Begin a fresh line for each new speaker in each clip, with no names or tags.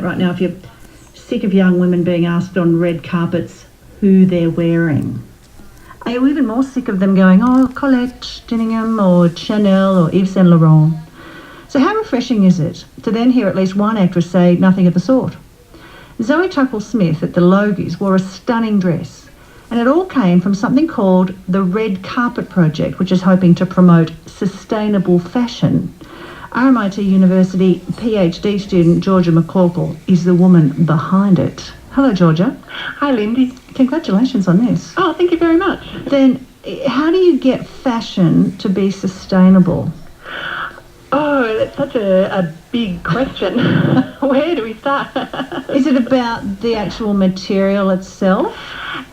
Right now, if you're sick of young women being asked on red carpets who they're wearing, are you even more sick of them going, oh, Colette Dinningham or Chanel or Yves Saint Laurent? So how refreshing is it to then hear at least one actress say nothing of the sort? Zoe Tuckwell-Smith at the Logies wore a stunning dress, and it all came from something called the Red Carpet Project, which is hoping to promote sustainable fashion. RMIT University PhD student Georgia McCorkill is the woman behind it. Hello, Georgia.
Hi, Lindy.
Congratulations on this.
Oh, thank you very much.
Then, how do you get fashion to be sustainable?
Oh, that's such a big question. Where do we start?
Is it about the actual material itself?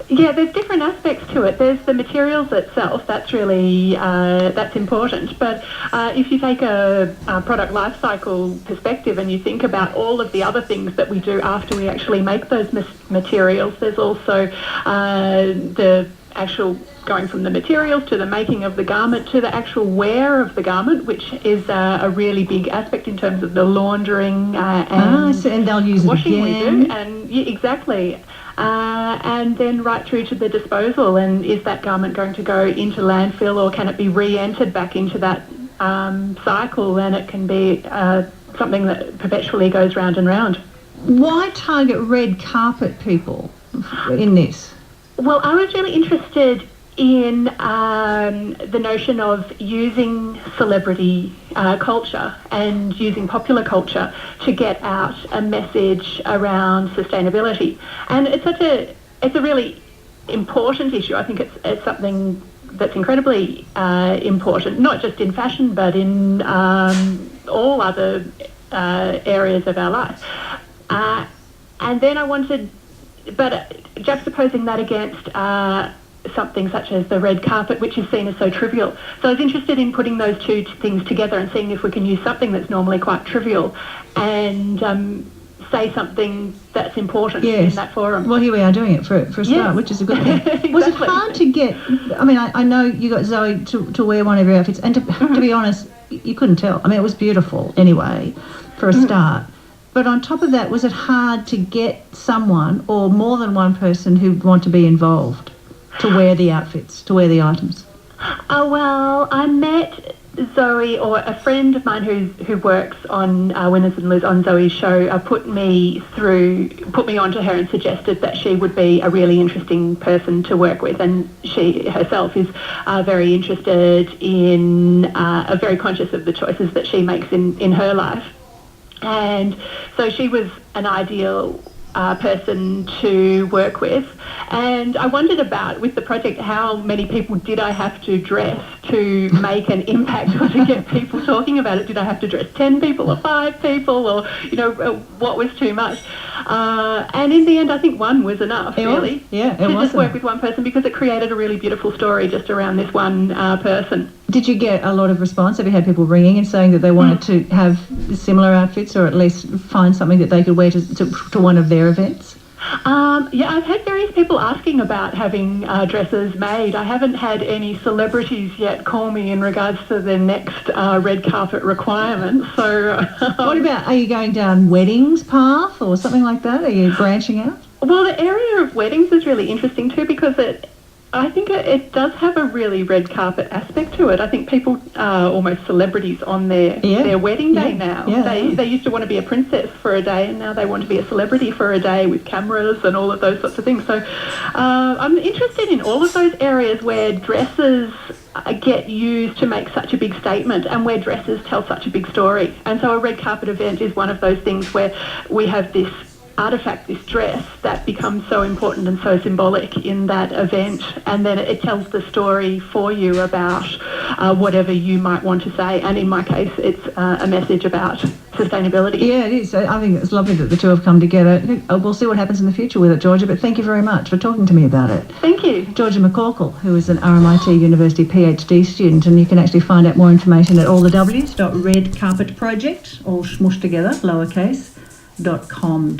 Yeah, there's different aspects to it. There's the materials itself, that's really, that's important. But if you take a product life cycle perspective and you think about all of the other things that we do after we actually make those materials, there's also the actual going from the materials to the making of the garment to the actual wear of the garment, which is a really big aspect in terms of the laundering and
they'll use
washing
it again.
we do. And yeah, exactly. And then right through to the disposal, and is that garment going to go into landfill or can it be re-entered back into that cycle, and it can be something that perpetually goes round and round.
Why target red carpet people in this?
Well, I was really interested in the notion of using celebrity culture and using popular culture to get out a message around sustainability. And it's a really important issue. I think it's something that's incredibly important, not just in fashion, but in all other areas of our life. And then I wanted, but juxtaposing that against something such as the red carpet, which is seen as so trivial. So I was interested in putting those two things together and seeing if we can use something that's normally quite trivial and say something that's important in that forum.
Well, here we are doing it for a start, which is a good thing.
Exactly.
Was it hard to get, I mean, I know you got Zoe to wear one of your outfits, and to be honest, you couldn't tell. I mean, it was beautiful anyway, for a start. But on top of that, was it hard to get someone or more than one person who'd want to be involved to wear the outfits, to wear the items?
Well, I met Zoe, or a friend of mine who works on Winners and Losers on Zoe's show, put me on to her and suggested that she would be a really interesting person to work with, and she herself is very interested in, very conscious of the choices that she makes in her life. And so she was an ideal person to work with. And I wondered about, with the project, how many people did I have to dress to make an impact or to get people talking about it? Did I have to dress 10 people or 5 people, or, what was too much? And in the end, I think one was enough, really.
Yeah,
to just work with one person, because it created a really beautiful story just around this one person.
Did you get a lot of response? Have you had people ringing and saying that they wanted to have similar outfits, or at least find something that they could wear to one of their events?
Yeah, I've had various people asking about having dresses made. I haven't had any celebrities yet call me in regards to their next red carpet requirements. So,
what about, are you going down weddings path or something like that? Are you branching out?
Well, the area of weddings is really interesting too, because I think it does have a really red carpet aspect to it. I think people are almost celebrities on their wedding day now.
Yeah.
They used to want to be a princess for a day, and now they want to be a celebrity for a day with cameras and all of those sorts of things. So I'm interested in all of those areas where dresses get used to make such a big statement and where dresses tell such a big story. And so a red carpet event is one of those things where we have this artifact, this dress, that becomes so important and so symbolic in that event, and then it tells the story for you about whatever you might want to say. And in my case, it's a message about sustainability.
Yeah, it is. I think it's lovely that the two have come together. We'll see what happens in the future with it, Georgia, but thank you very much for talking to me about it.
Thank you.
Georgia McCorkill, who is an RMIT University PhD student, and you can actually find out more information at allthews.redcarpetproject, all smushed together, lowercase, .com.au.